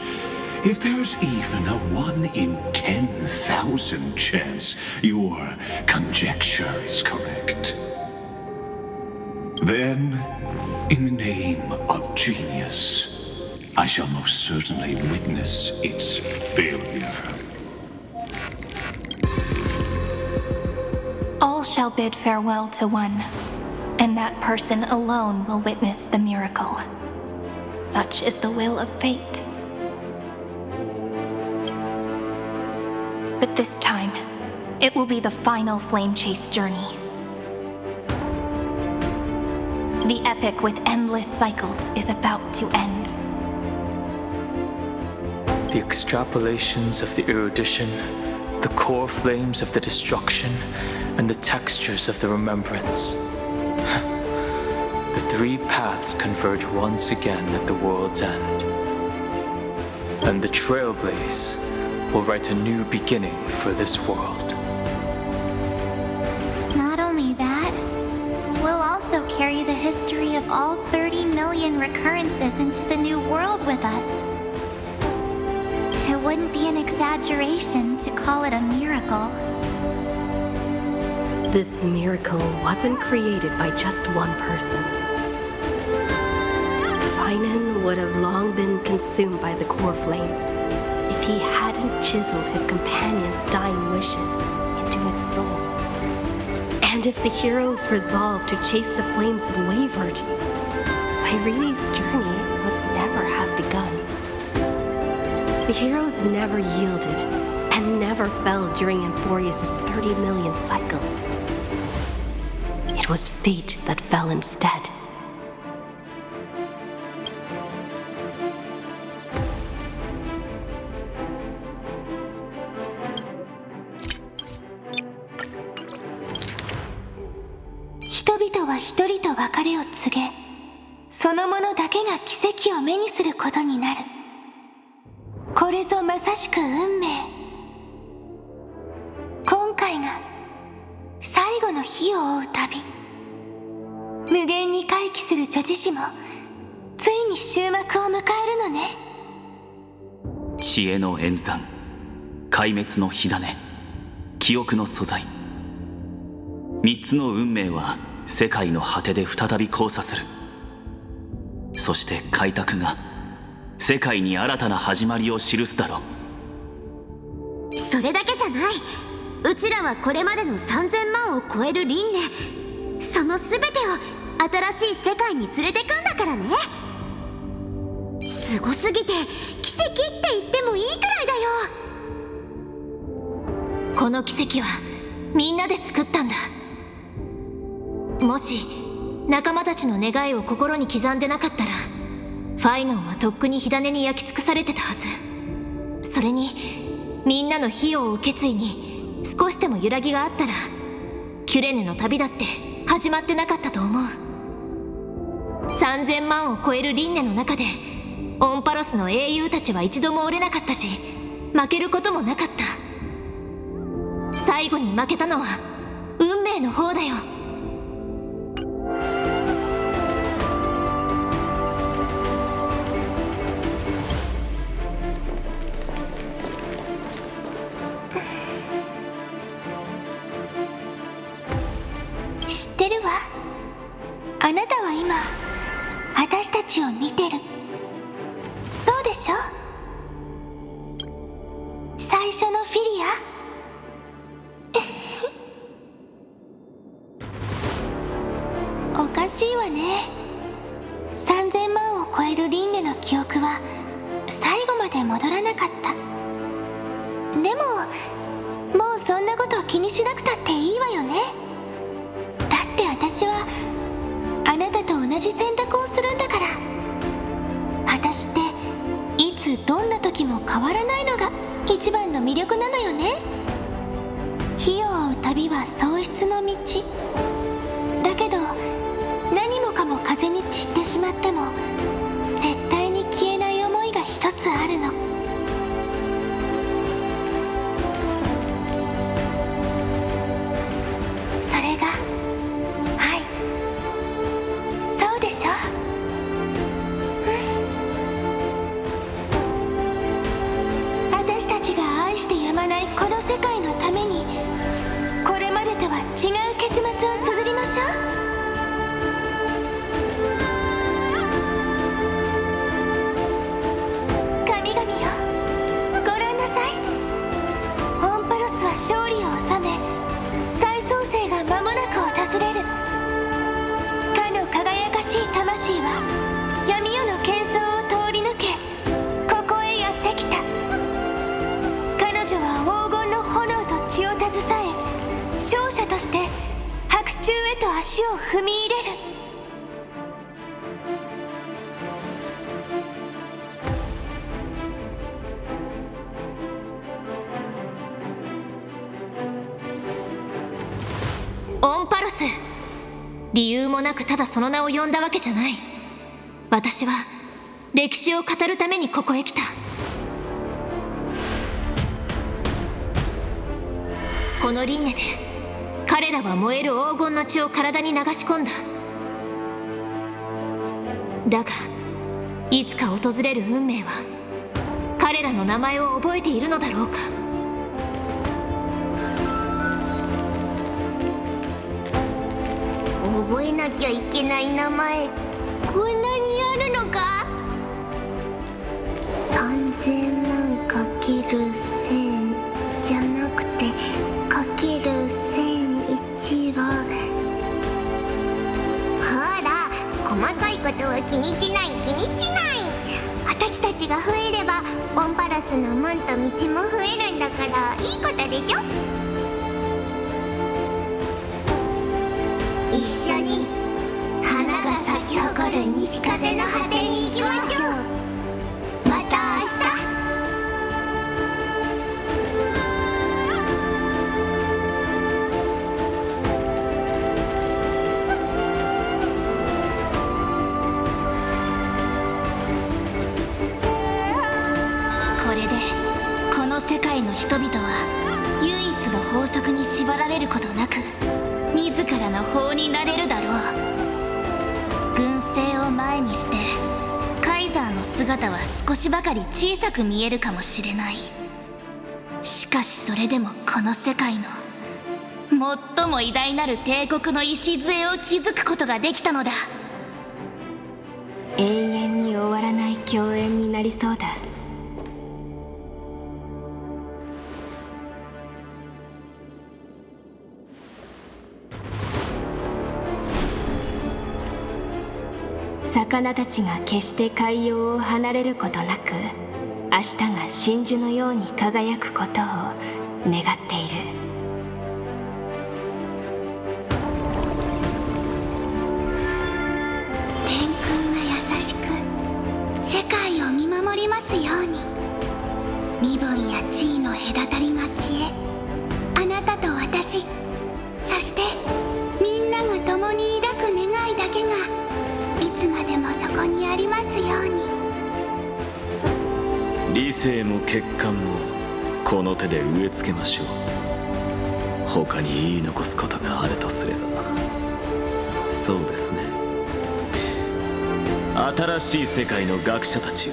If there's even a 1 in 10,000 chance your conjecture is correct, then, in the name of genius, I shall most certainly witness its failure. All shall bid farewell to one, and that person alone will witness the miracle. Such is the will of fate. But this time, it will be the final flame chase journey. The epic with endless cycles is about to end. The extrapolations of the erudition, the core flames of the destruction, and the textures of the remembrance. The three paths converge once again at the world's end. And the Trailblaze will write a new beginning for this world. Not only that, we'll also carry the history of all 30 million recurrences into the new world with us. It wouldn't be an exaggeration to call it a miracle. This miracle wasn't created by just one person. Finan would have long been consumed by the core flames if he hadn't chiseled his companion's dying wishes into his soul. And if the hero's resolve to chase the flames had wavered, Cyrene's journey would never have begun. The heroes never yielded and never fell during Amphorius' 30 million cycles. It was fate that fell instead. Peopleは一人と別れを告げ、その者だけが奇跡を目にすることになる。これぞまさしく運命。今回が最後の火を追う旅。無限に回帰する女子誌もついに終幕を迎えるのね。知恵の演算、壊滅の火種、記憶の素材。3つの運命は世界の果てで再び交差する。そして開拓が世界に新たな始まりを記すだろう。それだけじゃない。うちらはこれまでの3000万を超える輪廻、その全てを新しい世界に連れてくんだからね。すごすぎて奇跡って言ってもいいくらいだよ。この奇跡はみんなで作ったんだ。もし仲間たちの願いを心に刻んでなかったら、ファイノンはとっくに火種に焼き尽くされてたはず。それにみんなの費用を受け継いに少しでも揺らぎがあったら、キュレネの旅だって始まってなかったと思う。3000万を超える輪廻の中でオンパロスの英雄たちは一度も折れなかったし、負けることもなかった。最後に負けたのは運命の方だよ。知ってるわ。あなたは今私たちを見てる。そうでしょ。最初のフィリアおかしいわね。3000万を超える輪廻の記憶は最後まで戻らなかった。でももうそんなこと気にしなくたっていいわよね。だって私はあなたと同じ選択をするんだから。私っていつどんな時も変わらないのが一番の魅力なのよね。火を追う旅は喪失の道だけど、何もかも風に散ってしまっても絶対に消えない思いが一つあるの。それが愛。そうでしょ。私たちが愛してやまないこの世界のために、これまでとは違う結末を綴りましょう。神々よ、ご覧なさい。オンパロスは勝利を収め、再創生が間もなく訪れる。かの輝かしい魂は闇夜の喧騒を通り抜け、ここへやってきた。彼女は黄金の炎と血を携え、勝者として白昼へと足を踏み入れる。オンパロス、理由もなくただその名を呼んだわけじゃない。私は歴史を語るためにここへ来た。この輪廻で彼らは燃える黄金の血を体に流し込んだ。だがいつか訪れる運命は彼らの名前を覚えているのだろうか。覚えなきゃいけない名前、こんなにあるのか。3000万かける1000じゃなくてかける1001は、ほら細かいことは気にしない気にしない。私たちが増えればオンパロスの門と道も増えるんだからいいことでしょ。一緒に花が咲き誇る西風の果てに行きましょう。また明日。これでこの世界の人々は唯一の法則に縛られることなく自らの法になれるだろう。軍政を前にしてカイザーの姿は少しばかり小さく見えるかもしれない。しかしそれでもこの世界の最も偉大なる帝国の礎を築くことができたのだ。永遠に終わらない共演になりそうだ。魚たちが決して海洋を離れることなく、明日が真珠のように輝くことを願っている。天空が優しく世界を見守りますように。身分や地位の隔たりが消え、あなたと私、そしてみんなが共に抱く願いだけがいつまでもそこにありますように。理性も血管もこの手で植え付けましょう。他に言い残すことがあるとすれば、そうですね、新しい世界の学者たちを、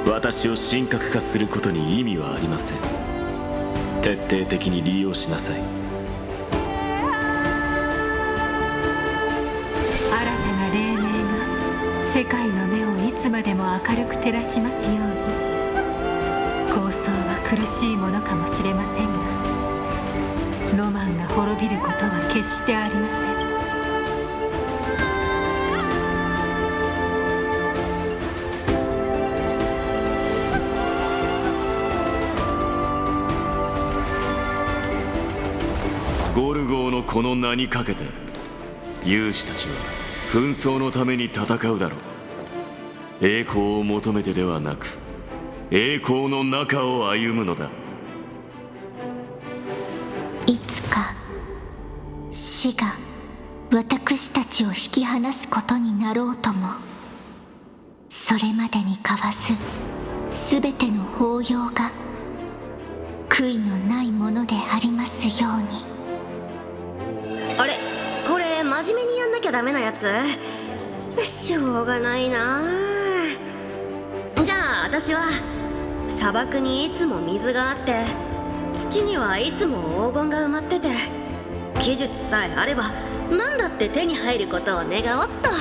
私を神格化することに意味はありません。徹底的に利用しなさい。新たな黎明が世界の目をいつまでも明るく照らしますように。構想は苦しいものかもしれませんが、ロマンが滅びることは決してありません。ゴルゴーのこの名にかけて、勇士たちは紛争のために戦うだろう。栄光を求めてではなく、栄光の中を歩むのだ。いつか死が私たちを引き離すことになろうとも、それまでに交わすすべての抱擁が悔いのないものでありますように。あれ、これ真面目にやんなきゃダメなやつ？しょうがないな。じゃあ私は砂漠にいつも水があって、土にはいつも黄金が埋まってて、技術さえあれば何だって手に入ることを願おうっと。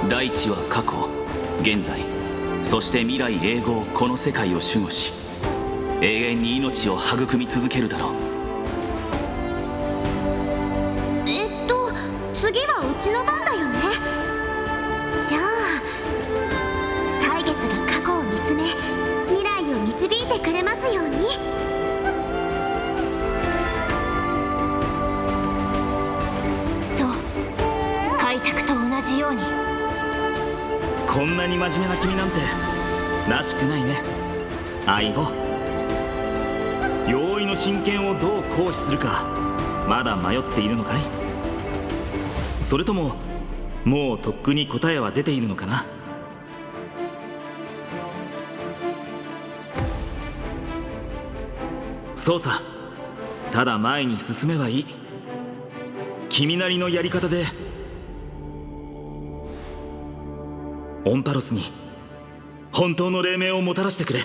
大地は過去、現在、そして未来永劫、この世界を守護し、永遠に命を育み続けるだろう。次はうちの番だよね。じゃあ歳月が過去を見つめ、未来を導いてくれますように。そう、開拓と同じように。こんなに真面目な君なんてらしくないね、相棒。用意の真剣をどう行使するか、まだ迷っているのかい？それとももうとっくに答えは出ているのかな？そうさ、ただ前に進めばいい。君なりのやり方でオンパロスに本当の黎明をもたらしてくれ。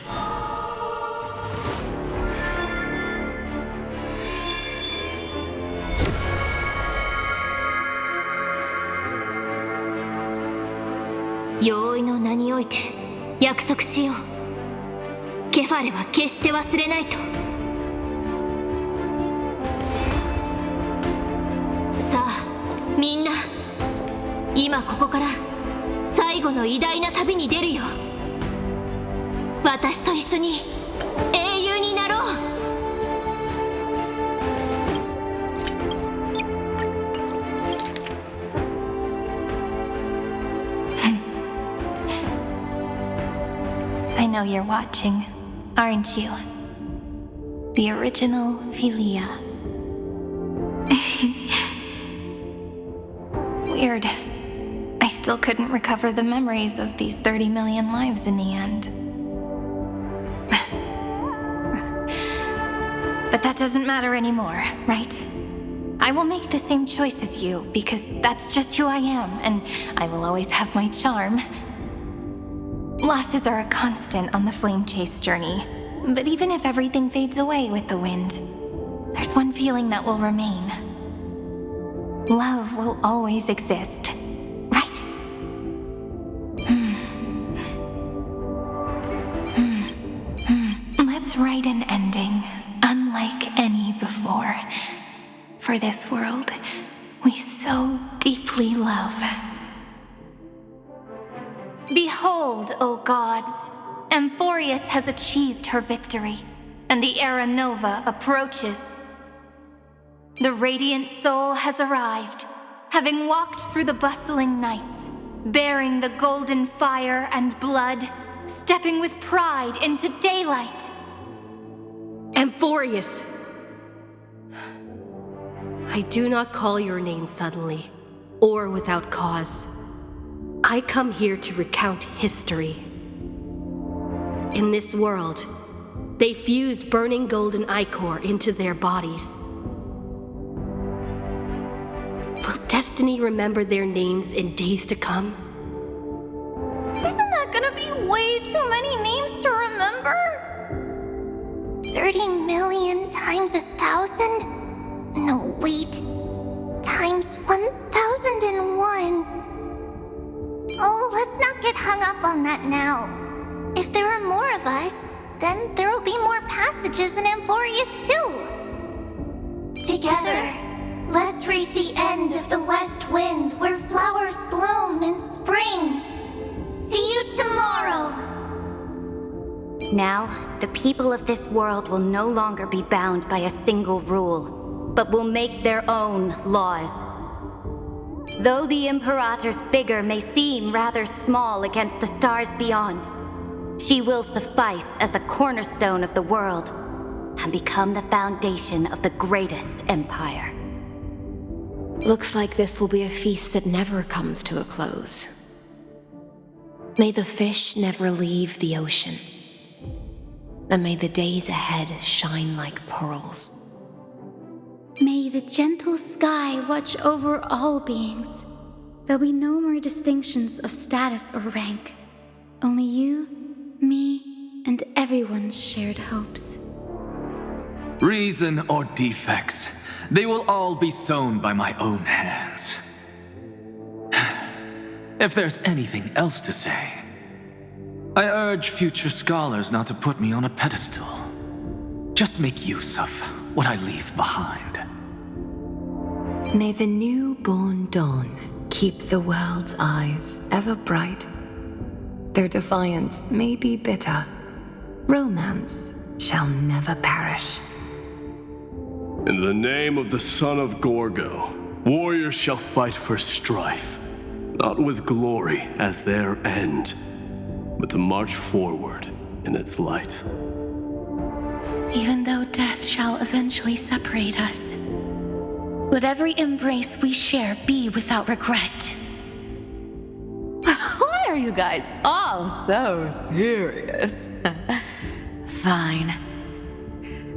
容易の名において約束しよう。ケファレは決して忘れないと。さあみんな、今ここから最後の偉大な旅に出るよ。私と一緒に英雄になろう。I know you're watching, aren't you? The original Philia. Weird. I still couldn't recover the memories of these 30 million lives in the end. But that doesn't matter anymore, right? I will make the same choice as you, because that's just who I am, and I will always have my charm. Losses are a constant on the flame chase journey, but even if everything fades away with the wind, there's one feeling that will remain. Love will always exist, right? Let's write an ending, unlike any before, for this world we so deeply love. Behold, O gods, Amphorius has achieved her victory, and the Era Nova approaches. The radiant soul has arrived, having walked through the bustling nights, bearing the golden fire and blood, stepping with pride into daylight. Amphorius! I do not call your name suddenly, or without cause. I come here to recount history. In this world, they fused burning golden ichor into their bodies. Will destiny remember their names in days to come? Isn't that gonna be way too many names to remember? 30 million times 1,000? No, wait. Times 1,001. Oh, let's not get hung up on that now. If there are more of us, then there will be more passages in Amphorius too. Together, let's reach the end of the west wind where flowers bloom in spring. See you tomorrow. Now, the people of this world will no longer be bound by a single rule, but will make their own laws. Though the Imperator's figure may seem rather small against the stars beyond, she will suffice as the cornerstone of the world and become the foundation of the greatest empire. Looks like this will be a feast that never comes to a close. May the fish never leave the ocean, and may the days ahead shine like pearls. May the gentle sky watch over all beings. There'll be no more distinctions of status or rank. Only you, me, and everyone's shared hopes. Reason or defects, they will all be sown by my own hands. If there's anything else to say, I urge future scholars not to put me on a pedestal. Just make use of what I leave behind. May the newborn dawn keep the world's eyes ever bright. Their defiance may be bitter. Romance shall never perish. In the name of the son of Gorgo, warriors shall fight for strife, not with glory as their end, but to march forward in its light. Even though death shall eventually separate us, let every embrace we share be without regret. Why are you guys all so serious? Fine.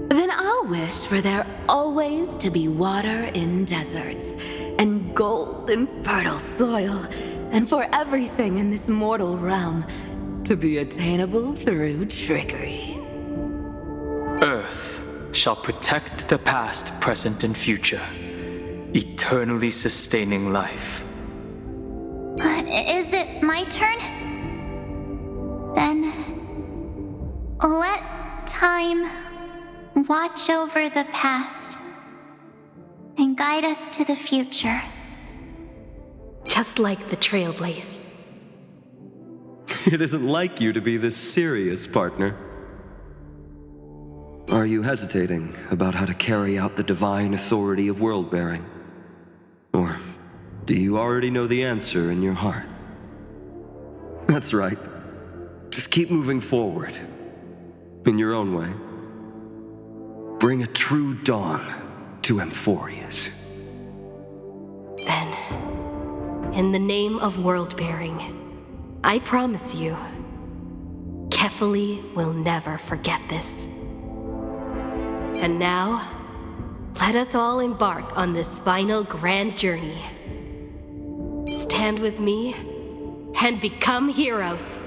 Then I'll wish for there always to be water in deserts, and gold in fertile soil, and for everything in this mortal realm to be attainable through trickery. Earth shall protect the past, present, and future, eternally sustaining life. Is it my turn? Then let time watch over the past and guide us to the future. Just like the Trailblaze. It isn't like you to be this serious, partner. Are you hesitating about how to carry out the divine authority of world-bearing? Or do you already know the answer in your heart? That's right. Just keep moving forward. In your own way. Bring a true dawn to Amphorius. Then, in the name of world-bearing, I promise you, Kefali will never forget this. And now, let us all embark on this final grand journey. Stand with me and become heroes. "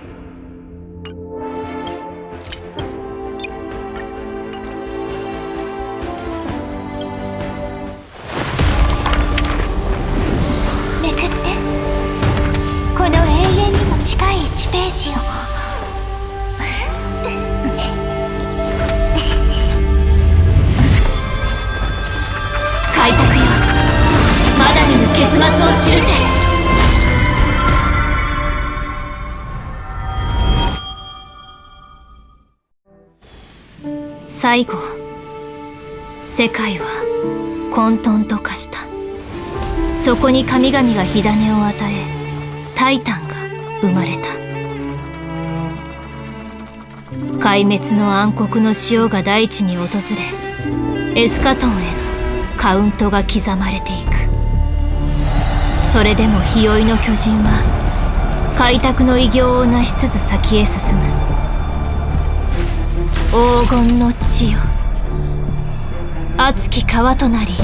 最後、世界は混沌と化した。そこに神々が火種を与え、タイタンが生まれた。壊滅の暗黒の潮が大地に訪れ、エスカトンへのカウントが刻まれていく。それでも日酔いの巨人は開拓の偉業を成しつつ先へ進む。黄金の地よ、熱き川となり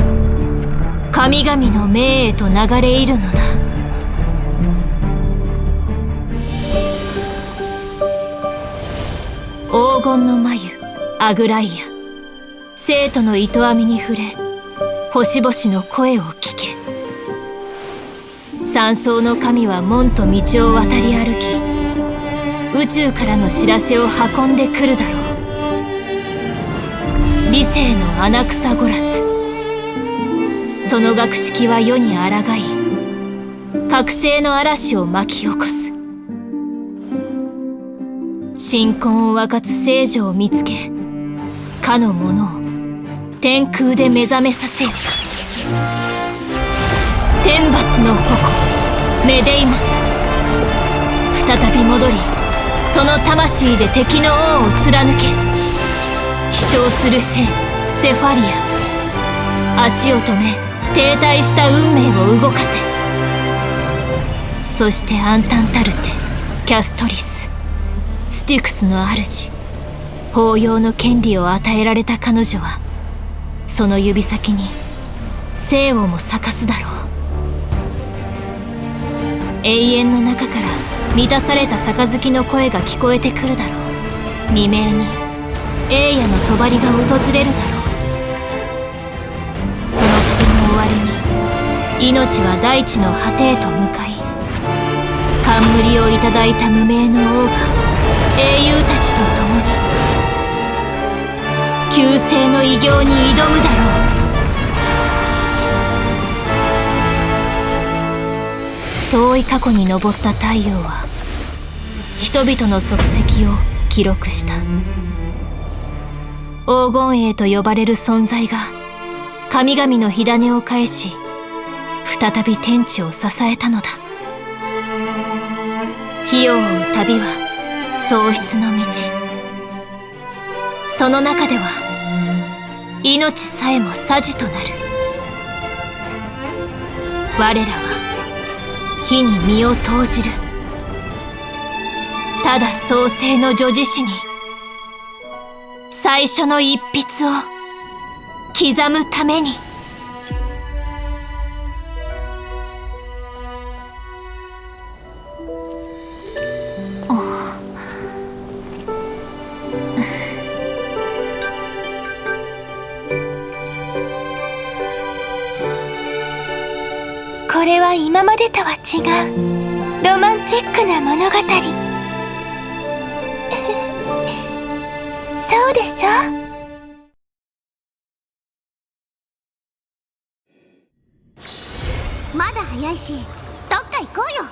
神々の命へと流れ入るのだ。黄金の眉アグライア、生徒の糸編みに触れ星々の声を聞け。山荘の神は門と道を渡り歩き、宇宙からの知らせを運んでくるだろう。理性の穴草ゴラス、その学識は世に抗い、覚醒の嵐を巻き起こす。神婚を分かつ聖女を見つけ、かの者を天空で目覚めさせよ。天罰の矛メデイモス、再び戻り、その魂で敵の王を貫け。飛翔する兵セファリア、足を止め停滞した運命を動かせ。そしてアンタンタルテ、キャストリス、スティクスの主、抱擁の権利を与えられた彼女は、その指先に生をも咲かすだろう。永遠の中から満たされた杯の声が聞こえてくるだろう。未明に栄夜の帳が訪れるだろう。その旅の終わりに命は大地の果てへと向かい、冠をいただいた無名の王が英雄たちと共に救世の偉業に挑むだろう。遠い過去に昇った太陽は人々の足跡を記録した。黄金栄と呼ばれる存在が神々の火種を返し、再び天地を支えたのだ。火を追う旅は喪失の道。その中では命さえも匙となる。我らは火に身を投じる。ただ創世の女子誌に最初の一筆を刻むために。これは今までとは違うロマンチックな物語。そうでしょ？まだ早いし、どっか行こうよ。